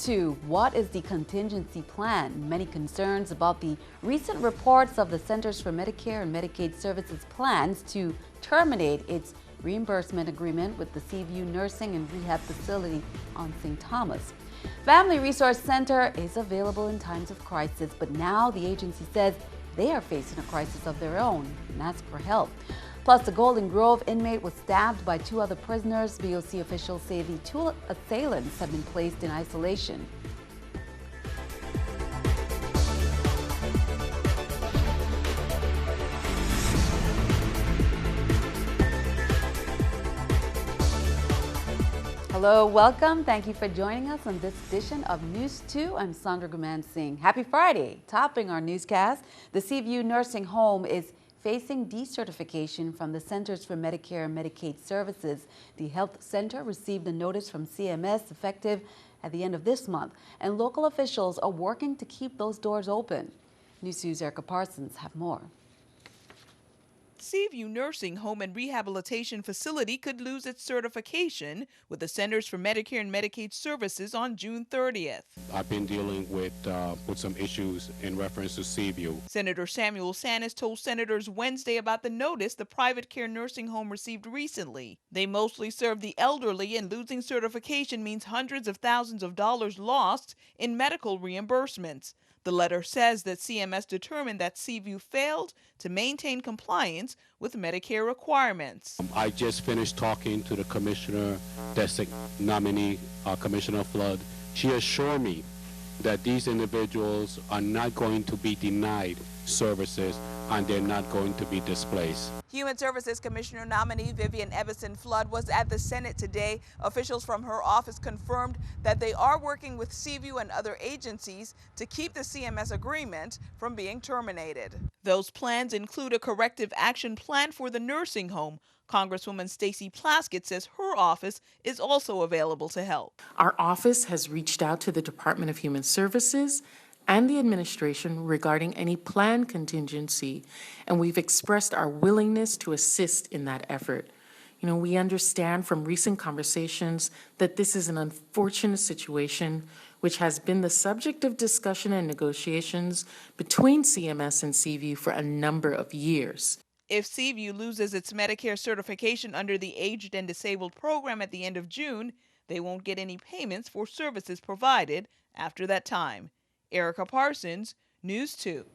2, what is the contingency plan? Many concerns about the recent reports of the Centers for Medicare and Medicaid Services plans to terminate its reimbursement agreement with the Seaview Nursing and Rehab facility on St. Thomas. Family Resource Center is available in times of crisis, but now the agency says they are facing a crisis of their own and ask for help. Plus, the Golden Grove inmate was stabbed by 2 other prisoners. B.O.C. officials say the 2 assailants have been placed in isolation. Hello, welcome. Thank you for joining us on this edition of News 2. I'm Sandra Guman Singh. Happy Friday. Topping our newscast, the Seaview Nursing Home is facing decertification from the Centers for Medicare and Medicaid Services. The health center received a notice from CMS effective at the end of this month, and local officials are working to keep those doors open. News 2's Erica Parsons have more. Seaview Nursing Home and Rehabilitation Facility could lose its certification with the Centers for Medicare and Medicaid Services on June 30th. I've been dealing with some issues in reference to Seaview. Senator Samuel Sanis told senators Wednesday about the notice the private care nursing home received recently. They mostly serve the elderly, and losing certification means hundreds of thousands of dollars lost in medical reimbursements. The letter says that CMS determined that Seaview failed to maintain compliance with Medicare requirements. I just finished talking to the commissioner, nominee, Commissioner Flood. She assured me that these individuals are not going to be denied services and they're not going to be displaced. Human Services Commissioner nominee Vivian Everson Flood was at the Senate today. Officials from her office confirmed that they are working with Seaview and other agencies to keep the CMS agreement from being terminated. Those plans include a corrective action plan for the nursing home. Congresswoman Stacey Plaskett says her office is also available to help. Our office has reached out to the Department of Human Services and the administration regarding any planned contingency, and we've expressed our willingness to assist in that effort. You know, we understand from recent conversations that this is an unfortunate situation which has been the subject of discussion and negotiations between CMS and Seaview for a number of years. If Seaview loses its Medicare certification under the Aged and Disabled program at the end of June, they won't get any payments for services provided after that time. Erica Parsons, News 2.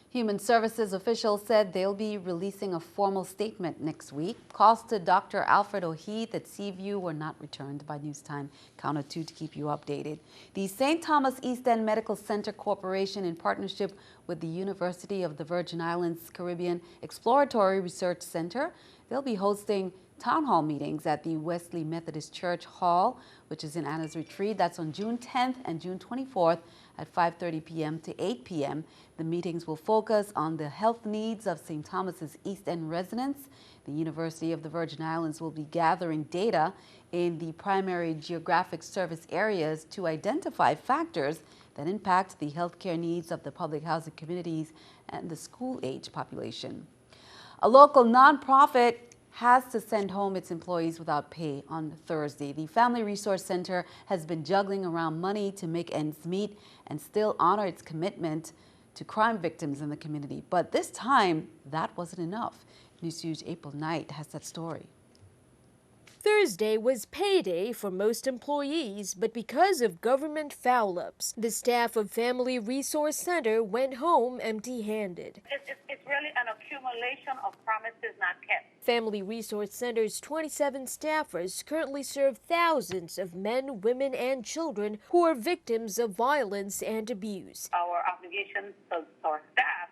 Human Services officials said they'll be releasing a formal statement next week. Calls to Dr. Alfred O'Heath at Seaview were not returned by News Time. Counter 2 to keep you updated. The St. Thomas East End Medical Center Corporation, in partnership with the University of the Virgin Islands Caribbean Exploratory Research Center, they'll be hosting town hall meetings at the Wesley Methodist Church Hall, which is in Anna's Retreat. That's on June 10th and June 24th at 5:30 p.m. to 8 p.m. The meetings will focus on the health needs of St. Thomas's East End residents. The University of the Virgin Islands will be gathering data in the primary geographic service areas to identify factors that impact the healthcare needs of the public housing communities and the school-age population. A local nonprofit has to send home its employees without pay on Thursday. The Family Resource Center has been juggling around money to make ends meet and still honor its commitment to crime victims in the community. But this time, that wasn't enough. News 2's April Knight has that story. Thursday was payday for most employees, but because of government foul-ups, the staff of Family Resource Center went home empty-handed. It's really an accumulation of promises not kept. Family Resource Center's 27 staffers currently serve thousands of men, women, and children who are victims of violence and abuse. Our obligations to our staff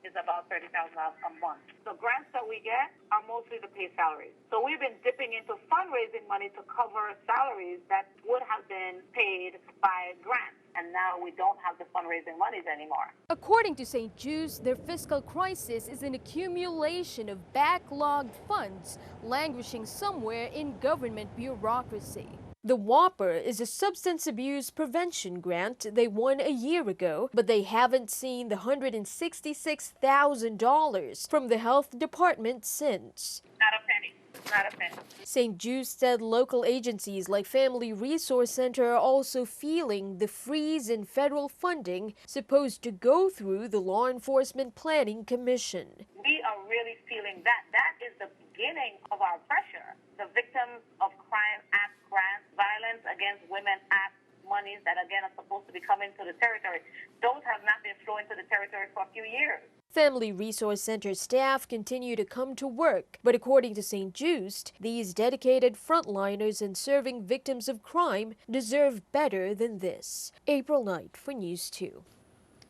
is about $30,000 a month. The grants that we get are mostly to pay salaries. So we've been dipping into fundraising money to cover salaries that would have been paid by grants. And now we don't have the fundraising monies anymore. According to St. Jude's, their fiscal crisis is an accumulation of backlogged funds languishing somewhere in government bureaucracy. The Whopper is a substance abuse prevention grant they won a year ago, but they haven't seen the $166,000 from the health department since. Not a penny. Not a penny. St. Jude said local agencies like Family Resource Center are also feeling the freeze in federal funding supposed to go through the Law Enforcement Planning Commission. We are really feeling that. That is the beginning of our pressure. The Victims of Crime Act grants, Violence Against Women Act monies that, again, are supposed to be coming to the territory. Those have not been flowing to the territory for a few years. Family Resource Center staff continue to come to work, but according to St. Jude, these dedicated frontliners in serving victims of crime deserve better than this. April Knight for News 2.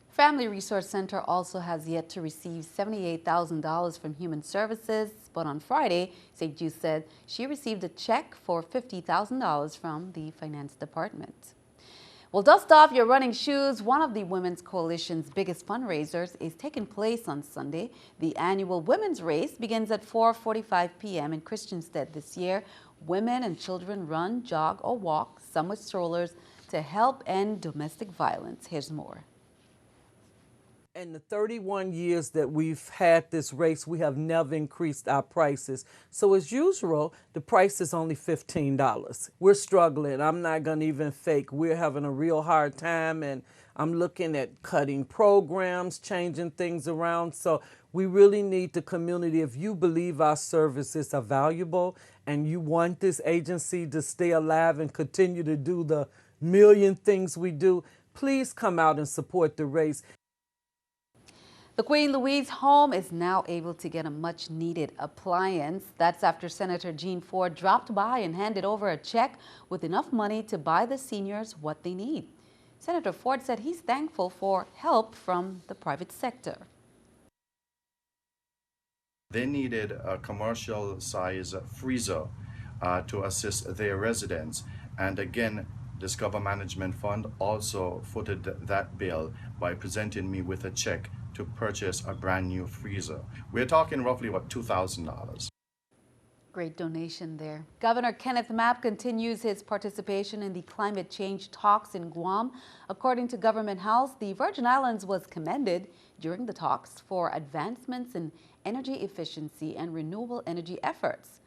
Family Resource Center also has yet to receive $78,000 from Human Services, but on Friday, St. Jude said she received a check for $50,000 from the Finance Department. Well, dust off your running shoes. One of the Women's Coalition's biggest fundraisers is taking place on Sunday. The annual women's race begins at 4:45 p.m. in Christiansted this year. Women and children run, jog, or walk, some with strollers, to help end domestic violence. Here's more. In the 31 years that we've had this race, we have never increased our prices. So as usual, the price is only $15. We're struggling. I'm not going to even fake. We're having a real hard time, and I'm looking at cutting programs, changing things around. So we really need the community. If you believe our services are valuable and you want this agency to stay alive and continue to do the million things we do, please come out and support the race. The Queen Louise home is now able to get a much-needed appliance. That's after Senator Jean Ford dropped by and handed over a check with enough money to buy the seniors what they need. Senator Ford said he's thankful for help from the private sector. They needed a commercial-size freezer to assist their residents. And again, Discover Management Fund also footed that bill by presenting me with a check to purchase a brand new freezer. We're talking roughly about $2,000. Great donation there. Governor Kenneth Mapp continues his participation in the climate change talks in Guam. According to Government House, the Virgin Islands was commended during the talks for advancements in energy efficiency and renewable energy efforts.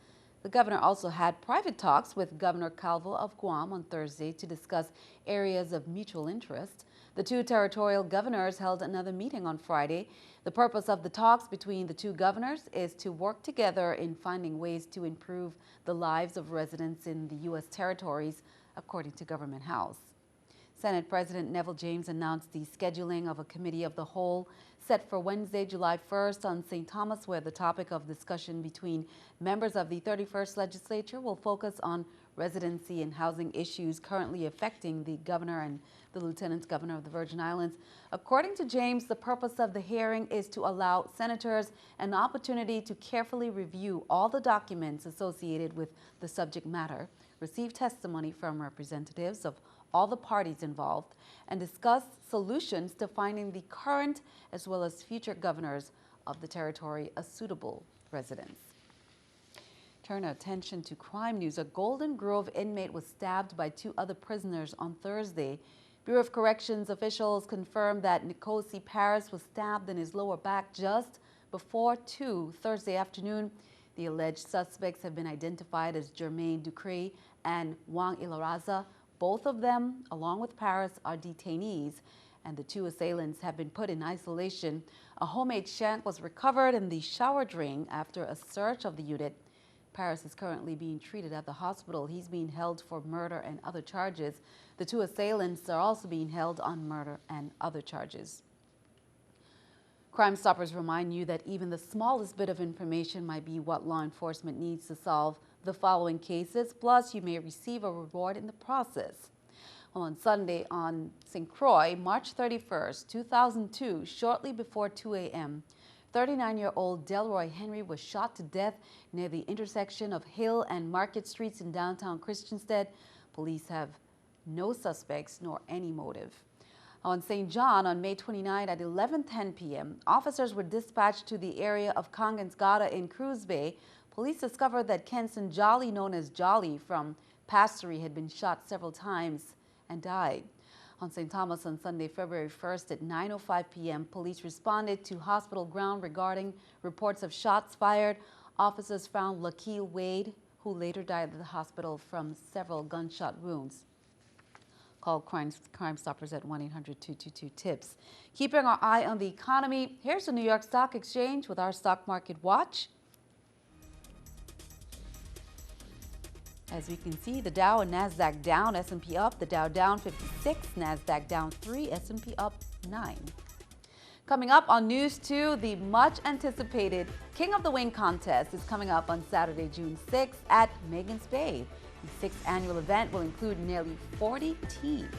The governor also had private talks with Governor Calvo of Guam on Thursday to discuss areas of mutual interest. The two territorial governors held another meeting on Friday. The purpose of the talks between the two governors is to work together in finding ways to improve the lives of residents in the U.S. territories, according to Government House. Senate President Neville James announced the scheduling of a committee of the whole set for Wednesday, July 1st on St. Thomas, where the topic of discussion between members of the 31st legislature will focus on residency and housing issues currently affecting the governor and the lieutenant governor of the Virgin Islands. According to James, the purpose of the hearing is to allow senators an opportunity to carefully review all the documents associated with the subject matter, receive testimony from representatives of all the parties involved, and discuss solutions to finding the current as well as future governors of the territory a suitable residence. Turn our attention to crime news. A Golden Grove inmate was stabbed by two other prisoners on Thursday. Bureau of Corrections officials confirmed that Nkosi Paris was stabbed in his lower back just before 2 Thursday afternoon. The alleged suspects have been identified as Jermaine Ducre and Wang Ilaraza. Both of them, along with Paris, are detainees, and the two assailants have been put in isolation. A homemade shank was recovered in the shower drain after a search of the unit. Paris is currently being treated at the hospital. He's being held for murder and other charges. The two assailants are also being held on murder and other charges. Crime Stoppers remind you that even the smallest bit of information might be what law enforcement needs to solve the following cases, plus you may receive a reward in the process. Well, on Sunday on St. Croix, March 31st, 2002, shortly before 2 a.m., 39-year-old Delroy Henry was shot to death near the intersection of Hill and Market Streets in downtown Christiansted. Police have no suspects nor any motive. On St. John, on May 29 at 11:10 p.m., officers were dispatched to the area of Kangansgata in Cruz Bay. Police discovered that Kenson Jolly, known as Jolly from Pastory, had been shot several times and died. On St. Thomas on Sunday, February 1st at 9:05 p.m., police responded to hospital ground regarding reports of shots fired. Officers found Lakeel Wade, who later died at the hospital from several gunshot wounds. Call Crime Stoppers at 1-800-222-TIPS. Keeping our eye on the economy, here's the New York Stock Exchange with our Stock Market Watch. As we can see, the Dow and NASDAQ down, S&P up, the Dow down 56, NASDAQ down 3, S&P up 9. Coming up on News 2, the much-anticipated King of the Wing contest is coming up on Saturday, June 6th at Magens Bay. The 6th annual event will include nearly 40 teams.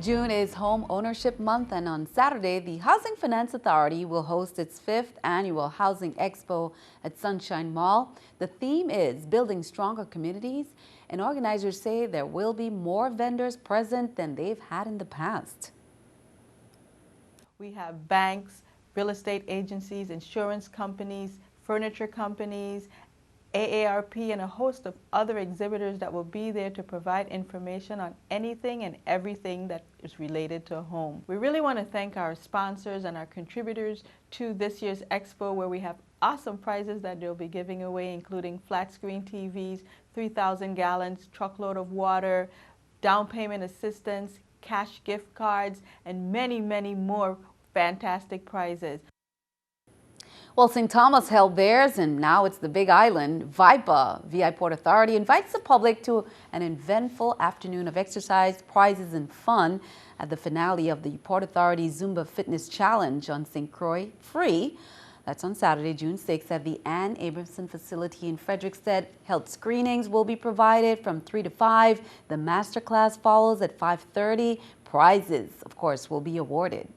June is Home Ownership Month, and on Saturday, the Housing Finance Authority will host its 5th annual Housing Expo at Sunshine Mall. The theme is Building Stronger Communities, and organizers say there will be more vendors present than they've had in the past. We have banks, real estate agencies, insurance companies, furniture companies, AARP, and a host of other exhibitors that will be there to provide information on anything and everything that is related to a home. We really want to thank our sponsors and our contributors to this year's expo, where we have awesome prizes that they'll be giving away, including flat screen TVs, 3,000 gallons, truckload of water, down payment assistance, cash gift cards, and many, many more fantastic prizes. Well, St. Thomas held theirs, and now it's the Big Island. VIPA, VI Port Authority, invites the public to an eventful afternoon of exercise, prizes, and fun at the finale of the Port Authority Zumba Fitness Challenge on St. Croix Free. That's on Saturday, June 6th at the Ann Abramson facility in Frederiksted. Health screenings will be provided from 3 to 5. The master class follows at 5:30. Prizes, of course, will be awarded.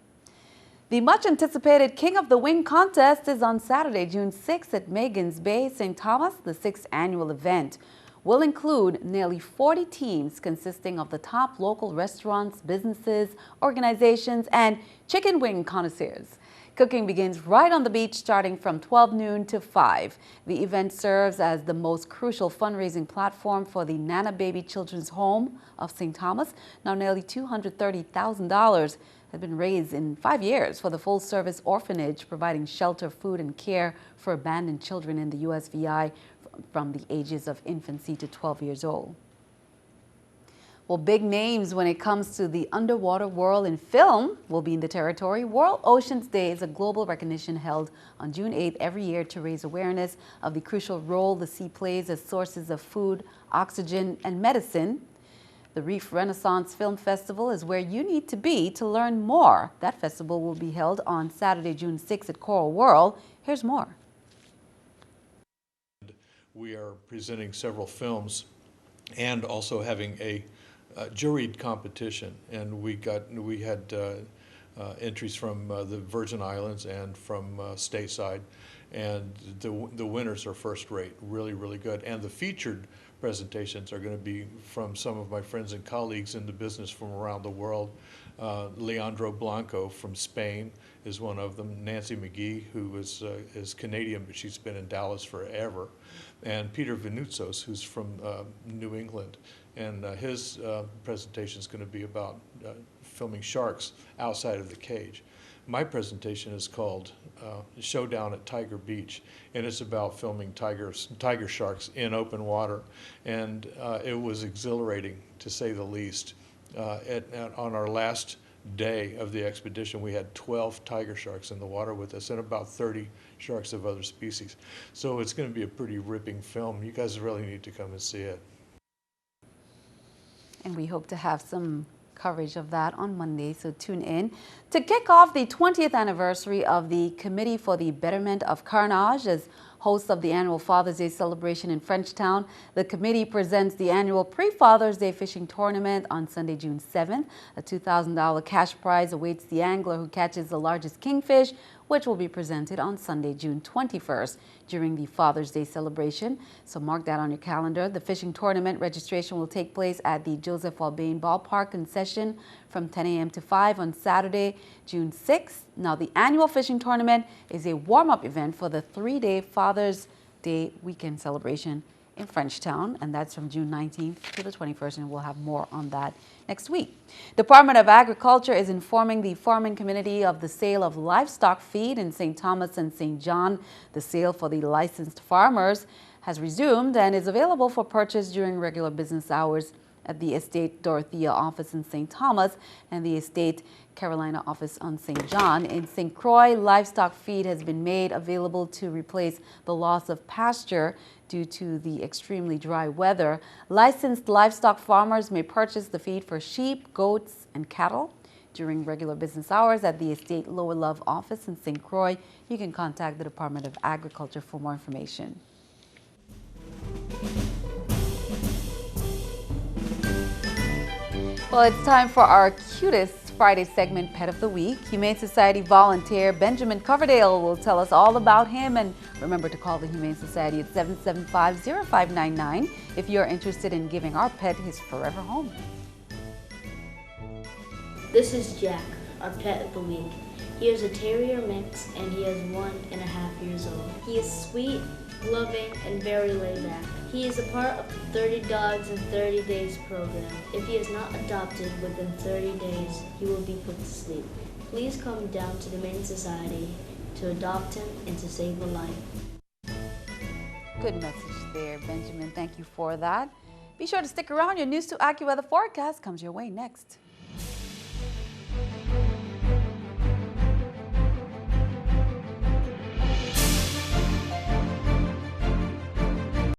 The much-anticipated King of the Wing contest is on Saturday, June 6th at Magens Bay, St. Thomas. The 6th annual event will include nearly 40 teams consisting of the top local restaurants, businesses, organizations, and chicken wing connoisseurs. Cooking begins right on the beach starting from 12 noon to 5. The event serves as the most crucial fundraising platform for the Nana Baby Children's Home of St. Thomas. Now nearly $230,000 has been raised in 5 years for the full-service orphanage, providing shelter, food, and care for abandoned children in the USVI from the ages of infancy to 12 years old. Well, big names when it comes to the underwater world in film will be in the territory. World Oceans Day is a global recognition held on June 8th every year to raise awareness of the crucial role the sea plays as sources of food, oxygen, and medicine. The Reef Renaissance Film Festival is where you need to be to learn more. That festival will be held on Saturday, June 6th at Coral World. Here's more. We are presenting several films and also having a juried competition, and we had entries from the Virgin Islands and from stateside, and the winners are first rate, really good, and the featured presentations are going to be from some of my friends and colleagues in the business from around the world. Leandro Blanco from Spain is one of them. Nancy McGee, who is Canadian, but she's been in Dallas forever. And Peter Venutzos, who's from New England. And his presentation is going to be about filming sharks outside of the cage. My presentation is called Showdown at Tiger Beach, and it's about filming tiger sharks in open water. And it was exhilarating, to say the least. On our last day of the expedition, we had 12 tiger sharks in the water with us and about 30 sharks of other species. So it's going to be a pretty ripping film. You guys really need to come and see it. And we hope to have some coverage of that on Monday, so tune in. To kick off the 20th anniversary of the Committee for the Betterment of Carnage as host of the annual Father's Day celebration in Frenchtown, the committee presents the annual Pre-Father's Day fishing tournament on Sunday, June 7th. A $2,000 cash prize awaits the angler who catches the largest kingfish, which will be presented on Sunday, June 21st during the Father's Day celebration. So mark that on your calendar. The fishing tournament registration will take place at the Joseph Albane Ballpark concession from 10 a.m. to 5 on Saturday, June 6th. Now, the annual fishing tournament is a warm-up event for the 3-day Father's Day weekend celebration in Frenchtown, and that's from June 19th to the 21st, and we'll have more on that next week. Department of Agriculture is informing the farming community of the sale of livestock feed in St. Thomas and St. John. The sale for the licensed farmers has resumed and is available for purchase during regular business hours at the Estate Dorothea office in St. Thomas and the Estate Carolina office on St. John. In St. Croix, livestock feed has been made available to replace the loss of pasture due to the extremely dry weather. Licensed livestock farmers may purchase the feed for sheep, goats, and cattle during regular business hours at the Estate Lower Love office in St. Croix. You can contact the Department of Agriculture for more information. Well, it's time for our cutest Friday segment, Pet of the Week. Humane Society volunteer Benjamin Coverdale will tell us all about him. And remember to call the Humane Society at 775-0599 if you're interested in giving our pet his forever home. This is Jack, our pet of the week. He is a terrier mix and he is 1.5 years old. He is sweet, loving, and very laid back. He is a part of the 30 Dogs in 30 Days program. If he is not adopted within 30 days, he will be put to sleep. Please come down to the Humane Society to adopt him and to save a life. Good message there, Benjamin. Thank you for that. Be sure to stick around. Your News 2 AccuWeather forecast comes your way next.